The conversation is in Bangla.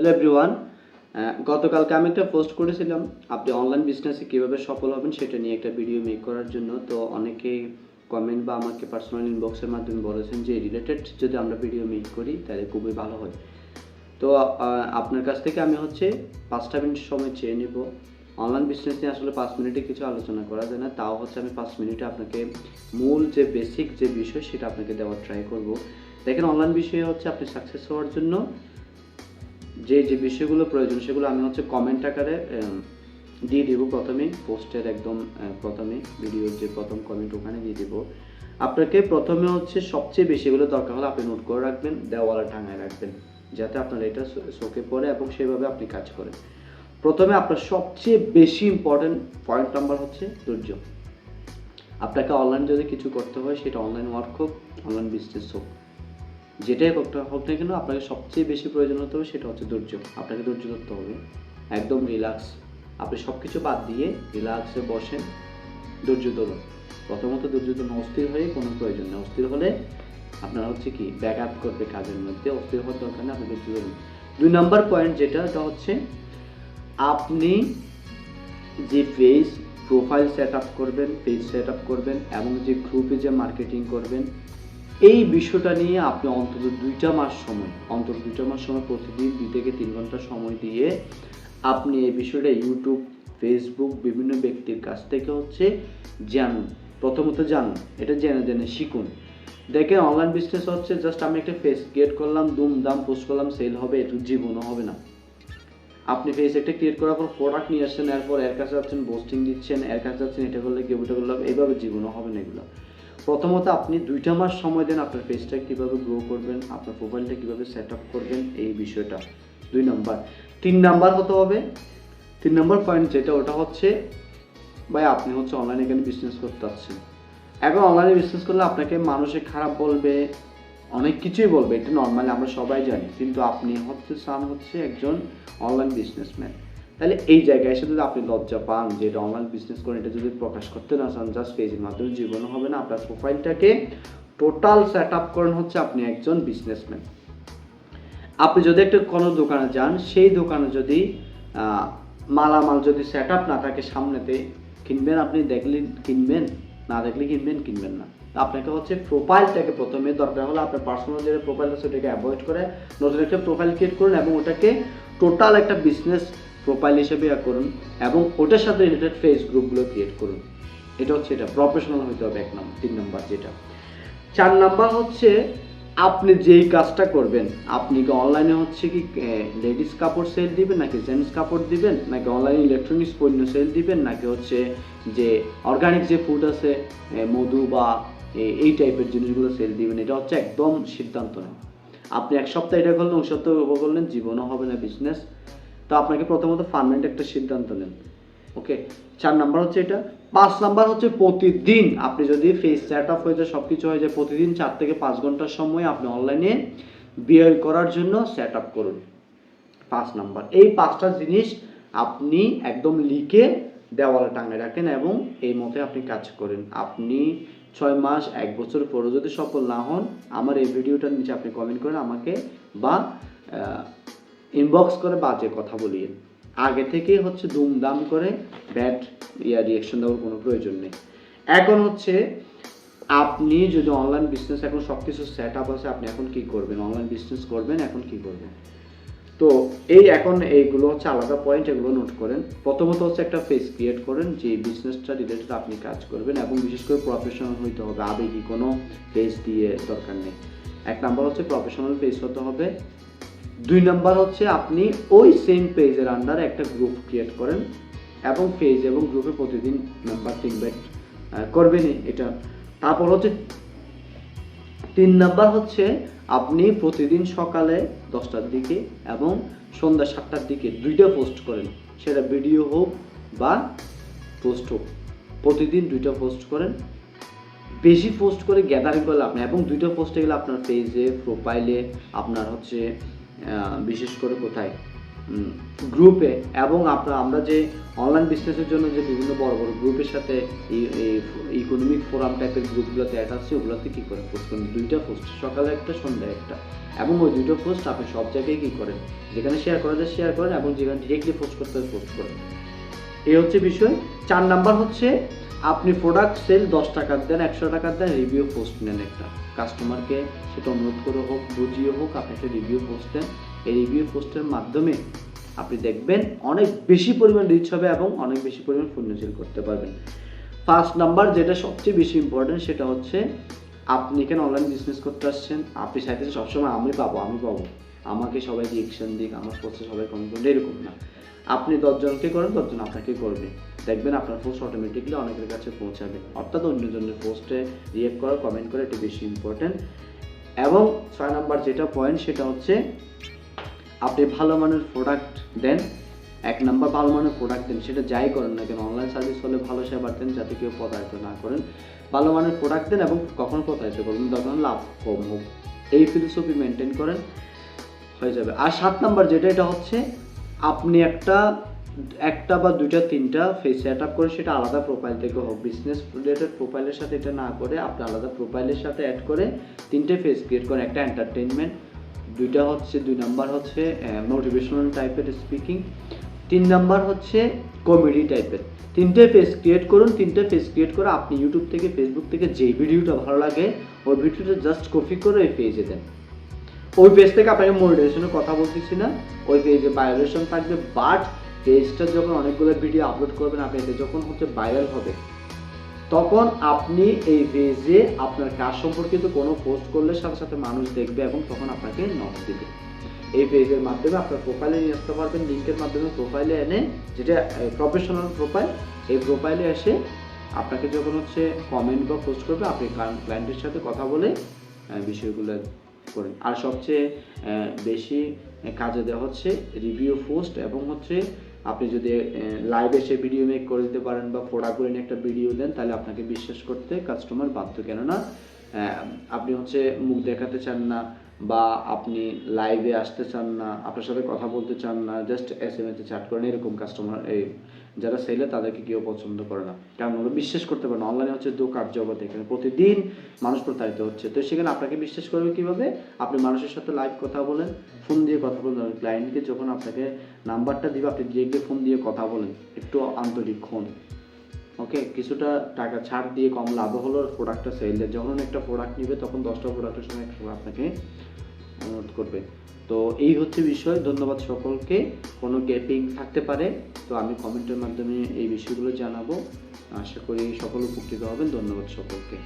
হ্যালো এভরিওয়ান, গতকালকে আমি একটা পোস্ট করেছিলাম আপনি অনলাইন বিজনেসে কীভাবে সফল হবেন সেটা নিয়ে একটা ভিডিও মেক করার জন্য। তো অনেকেই কমেন্ট বা আমাকে পার্সোনাল ইনবক্সের মাধ্যমে বলেছেন যে রিলেটেড যদি আমরা ভিডিও মেক করি তাহলে খুবই ভালো হয়। তো আপনার কাছ থেকে আমি 5টা মিনিট সময় চেয়ে নেব। অনলাইন বিজনেস নিয়ে আসলে 5 মিনিটে কিছু আলোচনা করা যায় না, তাও আমি 5 মিনিটে আপনাকে মূল যে বেসিক যে বিষয় সেটা আপনাকে দেওয়ার ট্রাই করব। দেখেন, অনলাইন বিষয়ে আপনি সাকসেস হওয়ার জন্য যে বিষয়গুলো প্রয়োজন সেগুলো আমি কমেন্ট আকারে দিয়ে দেবো। প্রথমেই পোস্টের একদম প্রথমে ভিডিওর যে প্রথম কমেন্ট ওখানে দিয়ে দেবো। আপনাকে প্রথমে সবচেয়ে বেশি এগুলো দরকার হলে আপনি নোট করে রাখবেন, দেওয়ালে টাঙায় রাখবেন, যাতে আপনার এটা চোখে পড়ে এবং সেভাবে আপনি কাজ করেন। প্রথমে আপনার সবচেয়ে বেশি ইম্পর্টেন্ট পয়েন্ট নাম্বার ধৈর্য। আপনাকে অনলাইন যদি কিছু করতে হয়, সেটা অনলাইন ওয়ার্ক হোক, অনলাইন বিজনেস হোক, যেটাই করতে হোক না কেন, আপনাকে সবচেয়ে বেশি প্রয়োজন হতে হবে সেটা ধৈর্য। আপনাকে ধৈর্য ধরতে হবে, একদম রিল্যাক্স। আপনি সব কিছু বাদ দিয়ে রিল্যাক্সে বসেন, ধৈর্য ধরুন। প্রথমত ধৈর্য ধরুন, অস্থির হয়ে কোনো প্রয়োজন নেই। অস্থির হলে আপনার কি ব্যাঘাত করবে কাজের মধ্যে, অস্থির হওয়ার দরকার নেই, আপনি ধৈর্য ধরুন। 2 নম্বর পয়েন্ট যেটা আপনি যে পেজ প্রোফাইল সেট আপ করবেন এবং যে গ্রুপে যে মার্কেটিং করবেন, এই বিষয়টা নিয়ে আপনি অন্তত 2টা মাস সময় প্রতিদিন 2 থেকে 3 ঘন্টা সময় দিয়ে আপনি এই বিষয়টা ইউটিউব, ফেসবুক বিভিন্ন ব্যক্তির কাছ থেকে জানুন। প্রথমত জানুন, এটা জেনে শিখুন। দেখেন, অনলাইন বিজনেস জাস্ট আমি একটা পেজ ক্রিয়েট করলাম, দুমদাম পোস্ট করলাম, সেল হবে, এটুকু জীবনও হবে না। আপনি পেজ একটা ক্রিয়েট করার পর প্রোডাক্ট নিয়ে আসছেন, এরপর এর কাছে যাচ্ছেন, পোস্টিং দিচ্ছেন, এর কাছে যাচ্ছেন, এটা করলে কি ওটা করলে, এইভাবে জীবনও হবে না এগুলো। প্রথমত আপনি 2টা মাস সময় দেন আপনার পেজটা কীভাবে গ্রো করবেন, আপনার প্রোফাইলটা কীভাবে সেট আপ করবেন, এই বিষয়টা 2 নম্বর। 3 নাম্বার 3 নম্বর পয়েন্ট যেটা ওটা ভাই আপনি অনলাইনে এখানে বিজনেস করতে চাচ্ছেন। এখন অনলাইনে বিজনেস করলে আপনাকে মানুষে খারাপ বলবে, অনেক কিছুই বলবে, এটা নর্মালি আমরা সবাই জানি। কিন্তু আপনি চান একজন অনলাইন বিজনেসম্যান। তাহলে এই জায়গায় এসে যদি আপনি লজ্জা পান যে এটা অনলাইন বিজনেস করেন, এটা যদি প্রকাশ করতে না চান, জাস্ট পেজের মাধ্যমে জীবন হবে না। আপনার প্রোফাইলটাকে টোটাল সেট আপ করেন আপনি একজন বিজনেসম্যান। আপনি যদি একটা কোনো দোকানে যান, সেই দোকানে যদি মালামাল যদি সেট আপ না থাকে, সামনেতে কিনবেন, আপনি দেখলে কিনবেন, না দেখলে কিনবেন না। আপনাকে প্রোফাইলটাকে প্রথমে দরকার হলে আপনার পার্সোনাল যে প্রোফাইল আছে ওটাকে অ্যাভয়েড করে নতুন একটা প্রোফাইল ক্রিয়েট করুন এবং ওটাকে টোটাল একটা বিজনেস প্রোফাইল হিসেবে করুন এবং ওটার সাথে রিলেটেড ফেস গ্রুপগুলো ক্রিয়েট করুন। এটা এটা প্রফেশনাল হতে হবে 3 নম্বর যেটা। 4 নাম্বার আপনি যেই কাজটা করবেন, আপনি কি অনলাইনে লেডিস কাপড় সেল দিবেন, নাকি জেন্টস কাপড় দিবেন, নাকি অনলাইনে ইলেকট্রনিক্স পণ্য সেল দিবেন, নাকি যে অর্গানিক যে ফুড আছে, মধু বা এই টাইপের জিনিসগুলো সেল দিবেন, এটা একদম সিদ্ধান্ত নেন। আপনি 1 সপ্তাহ এটা করলেন, 1 সপ্তাহ করলেন, জীবনও হবে না বিজনেস। তো আপনাকে প্রথমত পার্মানেন্ট একটা সিদ্ধান্ত নেন। ওকে, 4 নাম্বার এটা। 5 নাম্বার প্রতিদিন আপনি যদি ফেস সেট আপ হয়ে যায়, সব কিছু হয়ে যায়, প্রতিদিন 4 থেকে 5 ঘন্টার সময় আপনি অনলাইনে ব্যয় করার জন্য সেট আপ করুন। 5 নাম্বার, এই 5টা জিনিস আপনি একদম লিখে দেওয়ালে টাঙায় রাখেন এবং এই মতে আপনি কাজ করেন। আপনি 6 মাস 1 বছর পরে যদি সফল না হন, আমার এই ভিডিওটার নিচে আপনি কমেন্ট করেন আমাকে, বা ইনবক্স করে বাজে কথা বলিয়ে। আগে থেকেই দুমদাম করে ব্যাড রিয়াকশন দেওয়ার কোনো প্রয়োজন নেই। এখন আপনি যদি অনলাইন বিজনেস এখন সব কিছু সেট আপ আছে, আপনি এখন কি করবেন? অনলাইন বিজনেস করবেন, এখন কি করবেন? তো এখন এইগুলো আলাদা পয়েন্ট, এগুলো নোট করেন। প্রথমত একটা পেজ ক্রিয়েট করেন যে বিজনেসটা রিলেটেড আপনি কাজ করবেন এবং বিশেষ করে প্রফেশনাল হইতে হবে, আবেগী কোনো পেজ দিয়ে দরকার নেই। 1 নাম্বার প্রফেশনাল পেজ হতে হবে। 2 নাম্বার আপনি ওই সেম পেজের আন্ডারে একটা গ্রুপ ক্রিয়েট করেন এবং পেজ এবং গ্রুপে প্রতিদিন মেম্বার ইনভাইট করবেনই এটা। তারপর 3 নাম্বার আপনি প্রতিদিন সকালে 10টার দিকে এবং সন্ধ্যা 7টার দিকে 2টা পোস্ট করেন, সেটা ভিডিও হোক বা পোস্ট হোক, প্রতিদিন 2টা পোস্ট করেন। বেশি পোস্ট করে গ্যাদারিং করলে আপনি, এবং 2টা পোস্টে গেলে আপনার পেজে, প্রোফাইলে, আপনার বিশেষ করে কোথায় গ্রুপে, এবং আমরা যে অনলাইন বিজনেসের জন্য যে বিভিন্ন বড় বড় গ্রুপের সাথে ইকোনমিক ফোরাম টাইপের গ্রুপগুলোতে অ্যাড আছে, ওগুলোতে কী করেন পোস্ট করেন, 2টা পোস্ট, সকালে একটা সন্ধ্যায় একটা, এবং ওই 2টো পোস্ট আপনি সব জায়গায় কী করেন, যেখানে শেয়ার করা যায় শেয়ার করেন, এবং যেখানে ডিরেক্টলি পোস্ট করতে হয় পোস্ট করেন। এই হচ্ছে বিষয়। 4 নাম্বার হচ্ছে আপনি প্রোডাক্ট সেল 10 টাকার দেন, 100 টাকার দেন, রিভিউ পোস্ট নেন একটা কাস্টমারকে, সেটা অনুরোধ করে হোক, বুঝিয়ে হোক, আপনি একটা রিভিউ পোস্ট দেন। এই রিভিউ পোস্টের মাধ্যমে আপনি দেখবেন অনেক বেশি পরিমাণ রিচ হবে এবং অনেক বেশি পরিমাণ পুণ্যশীল করতে পারবেন। 5 নাম্বার যেটা সবচেয়ে বেশি ইম্পর্টেন্ট, সেটা হচ্ছে আপনি এখানে অনলাইন বিজনেস করতে আসছেন, আপনি চাইতেছেন সবসময় আমি পাবো, আমাকে সবাই রিয়েকশন দিক, আমার পোস্টে সবাই কমেন্ট করবে, এরকম না। আপনি 10 জনকে করেন, 10 জন আপনাকে করবে, দেখবেন আপনার পোস্ট অটোমেটিকলি অনেকের কাছে পৌঁছাবে। অর্থাৎ অন্যজনের পোস্টে রিয়েক্ট করা, কমেন্ট করা, এটা বেশি ইম্পর্টেন্ট। এবং 6 নাম্বার যেটা পয়েন্ট, সেটা হচ্ছে আপনি ভালো মানের প্রোডাক্ট দেন। 1 নাম্বার ভালো মানের প্রোডাক্ট দেন, সেটা যাই করেন না কেন, অনলাইন সার্ভিস হলে ভালো সেবা দেন, যাতে কেউ প্রতারিত না করেন। ভালো মানের প্রোডাক্ট দেন এবং কখনো প্রতারিত করবেন, তখন লাভ কম হোক, এই ফিলোসফি মেনটেন করেন, হয়ে যাবে। আর 7 নাম্বার যেটা, এটা হচ্ছে আপনি একটা বা 2টা 3টা ফেস সেট আপ করে, সেটা আলাদা প্রোফাইল থেকে হোক, বিজনেস রিলেটেড প্রোফাইলের সাথে এটা না করে আপনি আলাদা প্রোফাইলের সাথে অ্যাড করে 3টে ফেস ক্রিয়েট করেন। একটা এন্টারটেইনমেন্ট, 2 নাম্বার হচ্ছে মোটিভেশনাল টাইপের স্পিকিং, 3 নাম্বার হচ্ছে কমেডি টাইপের। 3টে ফেস ক্রিয়েট করুন। 3টে ফেস ক্রিয়েট করে আপনি ইউটিউব থেকে, ফেসবুক থেকে যেই ভিডিওটা ভালো লাগে ওই ভিডিওটা জাস্ট কপি করে ওই পেজে দেন। ওই পেজ থেকে আপনাকে মনিটাইজেশনের কথা বলতেছি না, ওই পেজে ভাইরালেশন থাকবে, বাট পেজটা যখন অনেকগুলো ভিডিও আপলোড করবেন আপনি, এটা যখন হচ্ছে ভাইরাল হবে, তখন আপনি এই পেজে আপনার কাজ সম্পর্কিত কোনো পোস্ট করলে সাথে সাথে মানুষ দেখবে এবং তখন আপনাকে নক দেবে। এই পেজের মাধ্যমে আপনার প্রোফাইলে নিয়ে আসতে পারবেন, লিঙ্কের মাধ্যমে প্রোফাইলে এনে, যেটা প্রফেশনাল প্রোফাইল, এই প্রোফাইলে এসে আপনাকে যখন হচ্ছে কমেন্ট বা পোস্ট করবে, আপনি ক্লায়েন্টের সাথে কথা বলে বিষয়গুলো করেন। আর সবচেয়ে বেশি কাজে দেওয়া হচ্ছে রিভিউ পোস্ট, এবং হচ্ছে আপনি যদি লাইভ এসে ভিডিও মেক করে দিতে পারেন বা প্রোডাক্টগুলো নিয়ে একটা ভিডিও দেন, তাহলে আপনাকে বিশ্বাস করতে কাস্টমার বাধ্য। কেননা আপনি হচ্ছে মুখ দেখাতে চান না, বা আপনি লাইভে আসতে চান না, আপনার সাথে কথা বলতে চান না, জাস্ট SMS-এ চ্যাট করেন, এরকম কাস্টমার যারা সেলে তাদেরকে কেউ পছন্দ করে না, কারণ ওরা বিশ্বাস করতে পারে না। অনলাইনে হচ্ছে দোকান জগৎ, এখানে প্রতিদিন মানুষ প্রতারিত হচ্ছে, তো সেখানে আপনাকে বিশ্বাস করবে কীভাবে? আপনি মানুষের সাথে লাইভ কথা বলেন, ফোন দিয়ে কথা বলেন, ক্লায়েন্টকে যখন আপনাকে নাম্বারটা দিবে আপনি ডিরেক্টলি ফোন দিয়ে কথা বলেন, একটু আন্তরিক হন, ওকে, কিছুটা টাকা ছাড় দিয়ে কম লাভ হলো প্রোডাক্টটা সেল দেয়। যখন একটা প্রোডাক্ট নিবে তখন 10টা প্রোডাক্টের সময় একটা আপনাকে অনুরোধ করবে। তো এই হচ্ছে বিষয়। ধন্যবাদ সকলকে। কোনো গ্যাপিং থাকতে পারে তো আমি কমেন্টের মাধ্যমে এই বিষয়গুলো জানাবো, আশা করি সকল উপকৃত হবেন। ধন্যবাদ সকলকে।